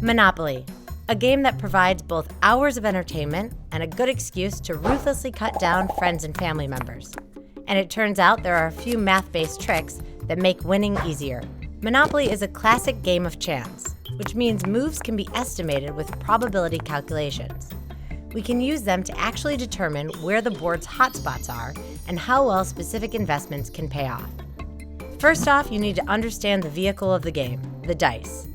Monopoly, a game that provides both hours of entertainment and a good excuse to ruthlessly cut down friends and family members. And it turns out there are a few math-based tricks that make winning easier. Monopoly is a classic game of chance, which means moves can be estimated with probability calculations. We can use them to actually determine where the board's hotspots are and how well specific investments can pay off. First off, you need to understand the vehicle of the game, the dice.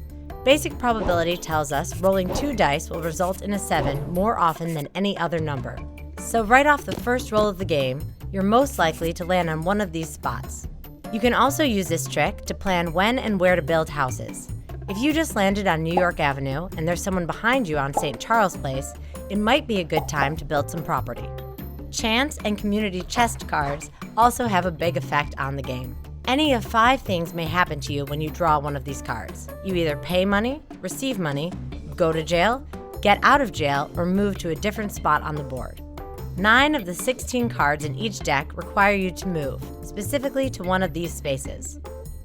Basic probability tells us rolling 2 dice will result in a 7 more often than any other number. So right off the first roll of the game, you're most likely to land on one of these spots. You can also use this trick to plan when and where to build houses. If you just landed on New York Avenue and there's someone behind you on St. Charles Place, it might be a good time to build some property. Chance and community chest cards also have a big effect on the game. Any of 5 things may happen to you when you draw one of these cards. You either pay money, receive money, go to jail, get out of jail, or move to a different spot on the board. 9 of the 16 cards in each deck require you to move, specifically to one of these spaces.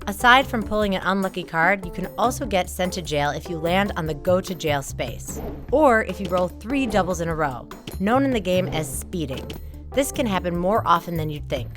Aside from pulling an unlucky card, you can also get sent to jail if you land on the go to jail space, or if you roll 3 doubles in a row, known in the game as speeding. This can happen more often than you'd think.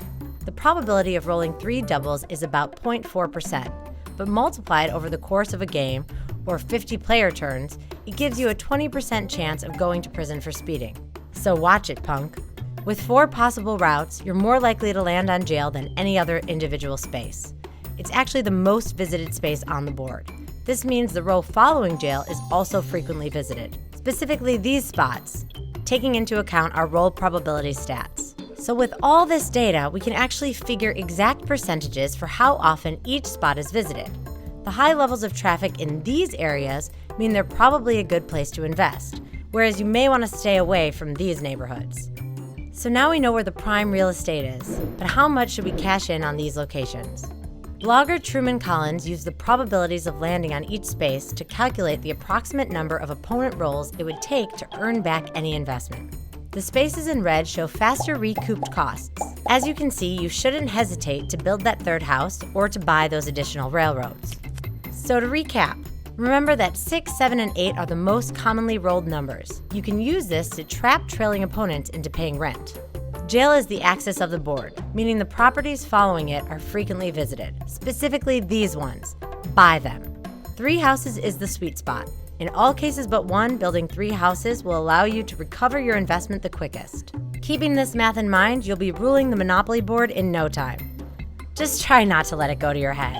The probability of rolling 3 doubles is about 0.4%, but multiplied over the course of a game, or 50 player turns, it gives you a 20% chance of going to prison for speeding. So watch it, punk. With 4 possible routes, you're more likely to land on jail than any other individual space. It's actually the most visited space on the board. This means the row following jail is also frequently visited, specifically these spots, taking into account our roll probability stats. So with all this data, we can actually figure exact percentages for how often each spot is visited. The high levels of traffic in these areas mean they're probably a good place to invest, whereas you may want to stay away from these neighborhoods. So now we know where the prime real estate is, but how much should we cash in on these locations? Blogger Truman Collins used the probabilities of landing on each space to calculate the approximate number of opponent rolls it would take to earn back any investment. The spaces in red show faster recouped costs. As you can see, you shouldn't hesitate to build that 3rd house or to buy those additional railroads. So to recap, remember that 6, 7, and 8 are the most commonly rolled numbers. You can use this to trap trailing opponents into paying rent. Jail is the axis of the board, meaning the properties following it are frequently visited, specifically these ones. Buy them. 3 houses is the sweet spot. In all cases but one, building 3 houses will allow you to recover your investment the quickest. Keeping this math in mind, you'll be ruling the Monopoly board in no time. Just try not to let it go to your head.